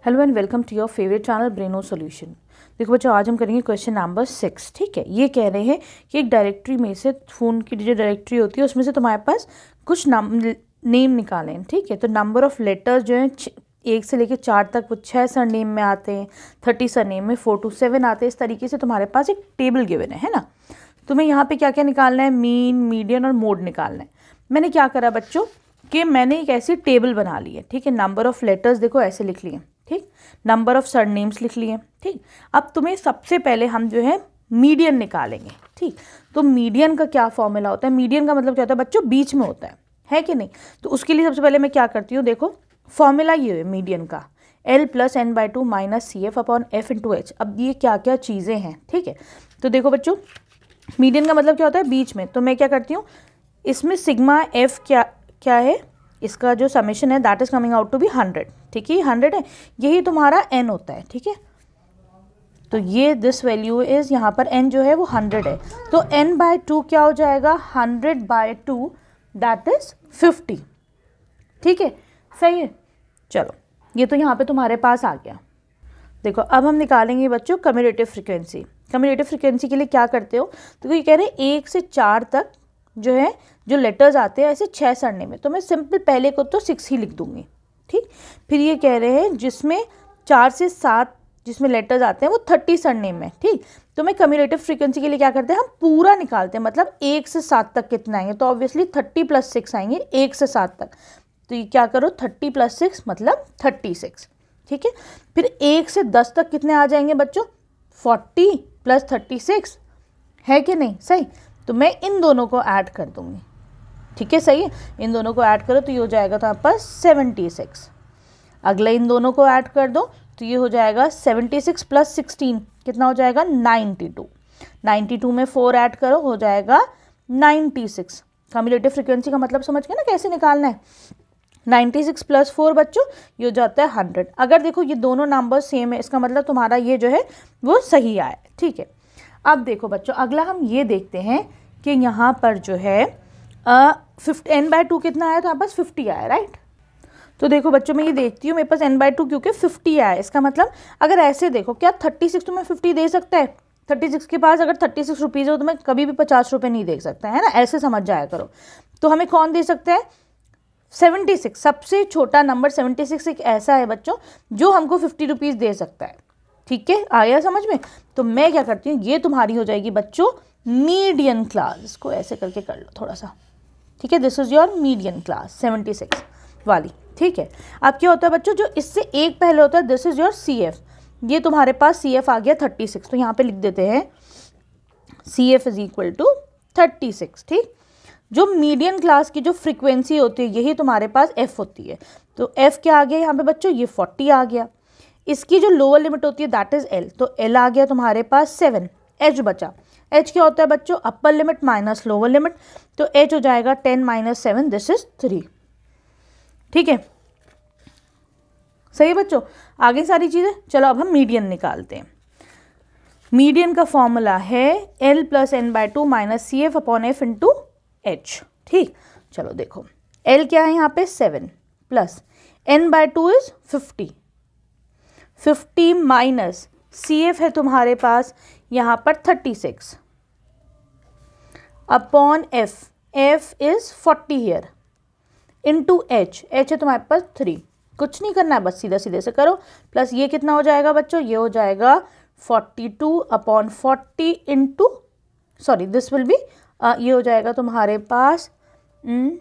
Hello and welcome to your favourite channel Braino solution. देखो बच्चों, आज हम करेंगे क्वेश्चन नंबर 6। ठीक है, ये कह रहे हैं कि एक डायरेक्टरी में से, फ़ोन की जो डायरेक्टरी होती है उसमें से तुम्हारे पास कुछ नेम निकालें। ठीक है, तो नंबर ऑफ़ लेटर्स जो है 1 से लेकर 4 तक वो 6 सरनेम में आते हैं, 30 सरनेम में 4 to 7 आते हैं। इस तरीके से तुम्हारे पास एक टेबल गिवन है ना। तुम्हें यहाँ पे क्या क्या निकालना है, मीन, मीडियन और मोड निकालना है। मैंने क्या करा बच्चों कि मैंने एक ऐसी टेबल बना ली है। ठीक है, नंबर ऑफ़ लेटर्स देखो ऐसे लिख लिए, ठीक, नंबर ऑफ़ सरनेम्स लिख लिए। ठीक, अब तुम्हें सबसे पहले हम जो है मीडियन निकालेंगे। ठीक, तो मीडियन का क्या फॉर्मूला होता है, मीडियन का मतलब क्या होता है बच्चों, बीच में होता है कि नहीं। तो उसके लिए सबसे पहले मैं क्या करती हूँ, देखो फॉर्मूला ये है मीडियन का, L + n/2 - CF/F × H। अब ये क्या क्या चीज़ें हैं, ठीक है। तो देखो बच्चों, मीडियन का मतलब क्या होता है, बीच में। तो मैं क्या करती हूँ, इसमें सिग्मा F क्या है, इसका जो समेशन है that is coming out to be 100। ठीक है, 100 है, यही तुम्हारा n होता है। ठीक है, तो ये दिस वैल्यू इज, यहाँ पर n जो है वो 100 है, तो n/2 क्या हो जाएगा, 100/2 दैट इज 50। ठीक है, सही है। चलो, ये तो यहाँ पे तुम्हारे पास आ गया। देखो अब हम निकालेंगे बच्चों कम्यूटेटिव फ्रीक्वेंसी। कम्यूटेटिव फ्रीक्वेंसी के लिए क्या करते हो, तो ये कह रहे हैं 1 से 4 तक जो है जो लेटर्स आते हैं ऐसे 6 सरनेम में, तो मैं सिंपल पहले को तो 6 ही लिख दूंगी। ठीक, फिर ये कह रहे हैं जिसमें 4 से 7 जिसमें लेटर्स आते हैं वो 30 सरनेम में। ठीक, तो मैं कम्यूटेटिव फ्रीक्वेंसी के लिए क्या करते हैं, हम पूरा निकालते हैं, मतलब 1 से 7 तक कितना आएंगे, तो ऑब्वियसली 30 + 6 आएंगे 1 से 7 तक। तो ये क्या करो, 30 + 6 मतलब 36। ठीक है, फिर 1 से 10 तक कितने आ जाएंगे बच्चों, 40 + 36 है कि नहीं, सही। तो मैं इन दोनों को ऐड कर दूंगी। ठीक है, सही है, इन दोनों को ऐड करो तो ये हो जाएगा तो आपके पास 76। अगला इन दोनों को ऐड कर दो तो ये हो जाएगा 76 + 16 कितना हो जाएगा, 92। 92 में 4 ऐड करो हो जाएगा 96। कम्यूटेटिव फ्रीक्वेंसी का मतलब समझ गए ना कैसे निकालना है। 96 + 4 बच्चों ये हो जाता है 100। अगर देखो ये दोनों नंबर सेम है, इसका मतलब तुम्हारा ये जो है वो सही आया। ठीक है, अब देखो बच्चों, अगला हम ये देखते हैं कि यहाँ पर जो है n/2 कितना आया, तो यहाँ पास 50 आया, राइट। तो देखो बच्चों, मैं ये देखती हूँ मेरे पास n/2 क्योंकि 50 आया, इसका मतलब अगर ऐसे देखो, क्या 36 तुम्हें 50 दे सकता है, 36 के पास अगर 36 रुपीज़ हो तो मैं कभी भी 50 रुपये नहीं दे सकता है ना, ऐसे समझ जाया करो। तो हमें कौन दे सकता है, 76, सबसे छोटा नंबर 76 एक ऐसा है बच्चों जो हमको 50 रुपीज़ दे सकता है। ठीक है, आया समझ में। तो मैं क्या करती हूँ, ये तुम्हारी हो जाएगी बच्चों मीडियन क्लास, इसको ऐसे करके कर लो थोड़ा सा। ठीक है, this is your median class 76 वाली। ठीक है, अब क्या होता है बच्चों, जो इससे एक पहले होता है दिस इज योर CF। ये तुम्हारे पास CF आ गया 36, तो यहाँ पे लिख देते हैं CF = 36। ठीक, जो मीडियन क्लास की जो फ्रीक्वेंसी होती है यही तुम्हारे पास F होती है। तो F क्या आ गया यहाँ पे बच्चों, ये 40 आ गया। इसकी जो लोअर लिमिट होती है दैट इज L, तो L आ गया तुम्हारे पास 7। H बचा, H क्या होता है बच्चों, upper limit minus lower limit, तो H हो जाएगा 10 - 7 दिस इज 3। ठीक है, सही बच्चों, आगे सारी चीज़ें। चलो अब हम मीडियन निकालते हैं। मीडियन का फॉर्मूला है L + n/2 - CF/F × H। ठीक, चलो देखो L क्या है यहाँ पे 7 plus n/2 is 50, 50 minus CF है तुम्हारे पास यहाँ पर 36 upon F, F is 40 here into H, H है तुम्हारे पास 3। कुछ नहीं करना है, बस सीधा सीधे से करो। प्लस ये कितना हो जाएगा बच्चों, ये हो जाएगा 42/40 into, sorry this will be, ये हो जाएगा तुम्हारे पास ये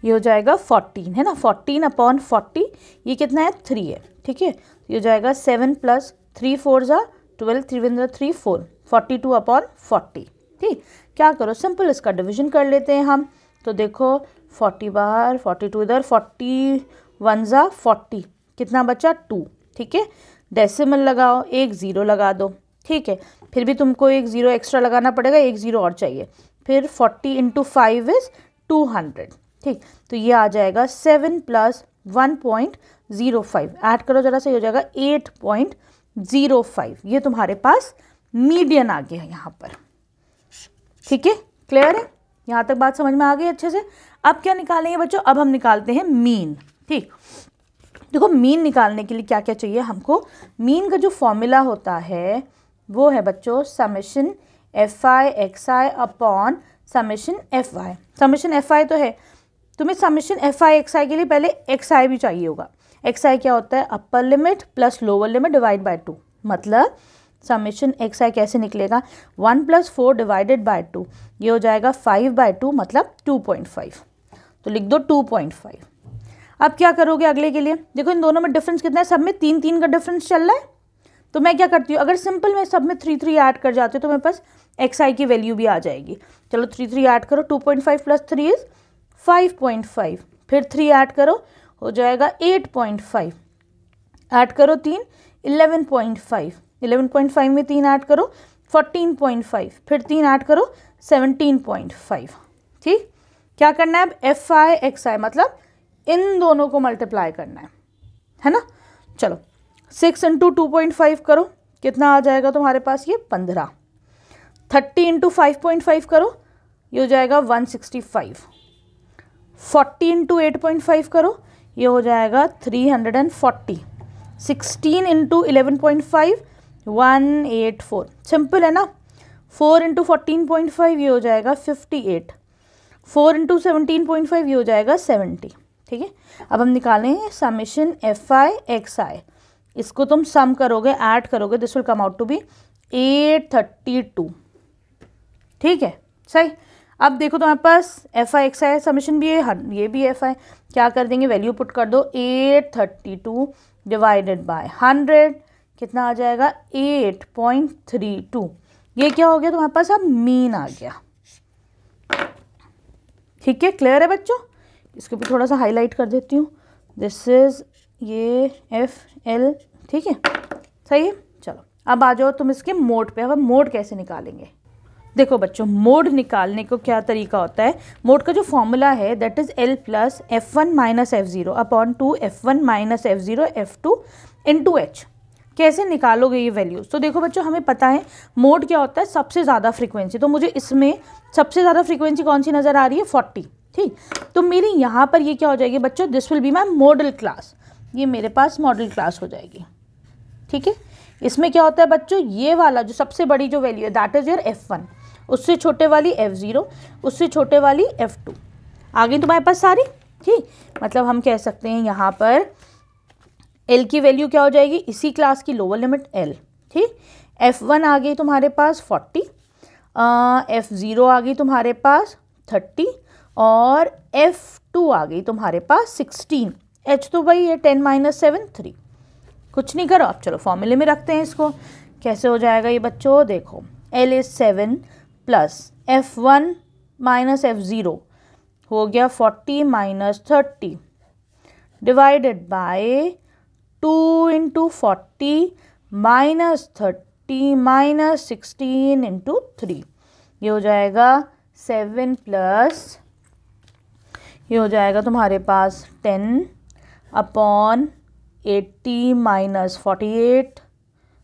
हो जाएगा 14 है ना, 14/40, ये कितना है 3 है। ठीक है, ये हो जाएगा 7 + 3 4 = 12, 3 3 4, 42/40। ठीक, क्या करो सिंपल इसका डिवीजन कर लेते हैं हम। तो देखो 40 बाहर, 42 इधर, 41 × 40 कितना बचा 2। ठीक है, डेसिमल लगाओ, एक 0 लगा दो। ठीक है, फिर भी तुमको एक 0 एक्स्ट्रा लगाना पड़ेगा, एक 0 और चाहिए। फिर 40 × 5 इज 200। ठीक, तो ये आ जाएगा 7 + 1.05, ऐड करो जरा सा, हो जाएगा 8.05। ये तुम्हारे पास मीडियन आ गया है यहाँ पर। ठीक है, क्लियर है, यहाँ तक बात समझ में आ गई अच्छे से। अब क्या निकालेंगे बच्चों, अब हम निकालते हैं मीन। ठीक, देखो मीन निकालने के लिए क्या क्या चाहिए हमको। मीन का जो फॉर्मूला होता है वो है बच्चों summation F I x I upon summation F Y. Summation F I तो है, तुम्हें summation F I x I के लिए पहले एक्स आई भी चाहिए होगा। एक्स आई क्या होता है, upper limit plus lower limit divide by 2। मतलब समेशन एक्स आई कैसे निकलेगा, 1 + 4 डिवाइडेड बाय 2, ये हो जाएगा 5/2 मतलब 2.5। तो लिख दो 2.5। अब क्या करोगे अगले के लिए, देखो इन दोनों में डिफरेंस कितना है, सब में 3 का डिफरेंस चल रहा है। तो मैं क्या करती हूँ, अगर सिंपल में सब में 3 ऐड कर जाती हूँ तो मेरे पास एक्स आई की वैल्यू भी आ जाएगी। चलो 3 ऐड करो, 2.5 + 3 इज 5.5, फिर 3 ऐड करो हो जाएगा 8.5, ऐड करो 3 11.5, 11.5 में 3 ऐड करो 14.5, फिर 3 ऐड करो 17.5। ठीक, क्या करना है अब, एफ आई एक्स आई मतलब इन दोनों को मल्टीप्लाई करना है ना। चलो 6 × 2.5 करो, कितना आ जाएगा तुम्हारे पास, ये 15। 30 × 5.5 करो, ये हो जाएगा 165। 40 × 8.5 करो, ये हो जाएगा 340। 16 × 11.5 184। सिंपल है ना। 4 × 14.5 ये हो जाएगा 58। 4 × 17.5 ये हो जाएगा 70। ठीक है, अब हम निकालें summation F I x i. इसको तुम सम करोगे, ऐड करोगे, this will come out to be 832। ठीक है, सही। अब देखो तुम्हारे पास f I x i summation भी है, ये भी एफ आई। क्या कर देंगे, वैल्यू पुट कर दो, 832 डिवाइडेड बाय 100, कितना आ जाएगा 8.32। ये क्या हो गया तुम्हारे पास, अब मीन आ गया। ठीक है, क्लियर है बच्चों। इसको भी थोड़ा सा हाईलाइट कर देती हूँ, दिस इज ये एफ एल। ठीक है, सही है। चलो अब आ जाओ तुम इसके मोड पे। अब हम मोड कैसे निकालेंगे, देखो बच्चों मोड निकालने को क्या तरीका होता है। मोड का जो फॉर्मूला है that is L + F1 - F0 upon 2 F1 - F0 F2 × H। कैसे निकालोगे ये वैल्यूज, तो देखो बच्चों हमें पता है मोड क्या होता है, सबसे ज़्यादा फ्रीक्वेंसी। तो मुझे इसमें सबसे ज़्यादा फ्रीक्वेंसी कौन सी नज़र आ रही है, 40। ठीक, तो मेरी यहाँ पर ये क्या हो जाएगी बच्चों, this will be my model class. ये मेरे पास मॉडल क्लास हो जाएगी। ठीक है, इसमें क्या होता है बच्चों, ये वाला जो सबसे बड़ी जो वैल्यू है दैट इज योर F1, उससे छोटे वाली F0, उससे छोटे वाली F2, आ गई तुम्हारे पास सारी। ठीक, मतलब हम कह सकते हैं यहाँ पर L की वैल्यू क्या हो जाएगी, इसी क्लास की लोअर लिमिट L। ठीक, F1 आ गई तुम्हारे पास 40, F0 आ गई तुम्हारे पास 30 और F2 आ गई तुम्हारे पास 16। H तो भाई ये 10 - 7 3, कुछ नहीं करो। आप चलो फॉर्मूले में रखते हैं इसको। कैसे हो जाएगा ये बच्चों, देखो L इज 7 + F1 - F0 हो गया 40 - 30 डिवाइडेड बाय 2 × 40 - 30 - 16 × 3, ये हो जाएगा 7 प्लस ये हो जाएगा तुम्हारे पास 10 अपॉन 80 -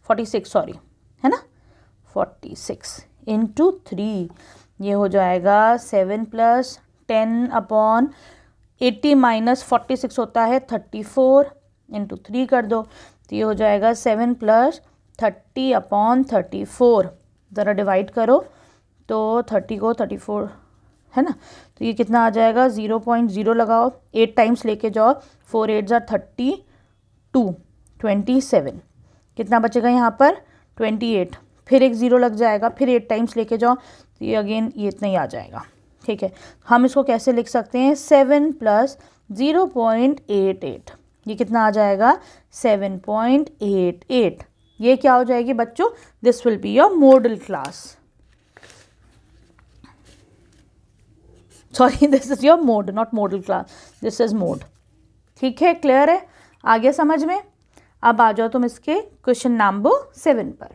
46 सॉरी, है ना, 46 × 3, ये हो जाएगा 7 + 10 अपॉन 80 - 46 होता है 34 × 3 कर दो, तो ये हो जाएगा 7 + 30 अपॉन 34। ज़रा डिवाइड करो तो 30 को 34 है ना, तो ये कितना आ जाएगा 0.0 लगाओ, 8 टाइम्स लेके जाओ, 4 8 = 32 27, कितना बचेगा यहाँ पर 28, फिर एक 0 लग जाएगा, फिर 8 टाइम्स लेके जाओ, तो ये अगेन ये इतना ही आ जाएगा। ठीक है, हम इसको कैसे लिख सकते हैं, 7 + 0.88, ये कितना आ जाएगा 7.88। ये क्या हो जाएगी बच्चों, this will be your model class. Sorry, this is your mode, not model class, this is mode. ठीक है, क्लियर है, आ गया समझ में। अब आ जाओ तुम इसके क्वेश्चन नंबर 7 पर।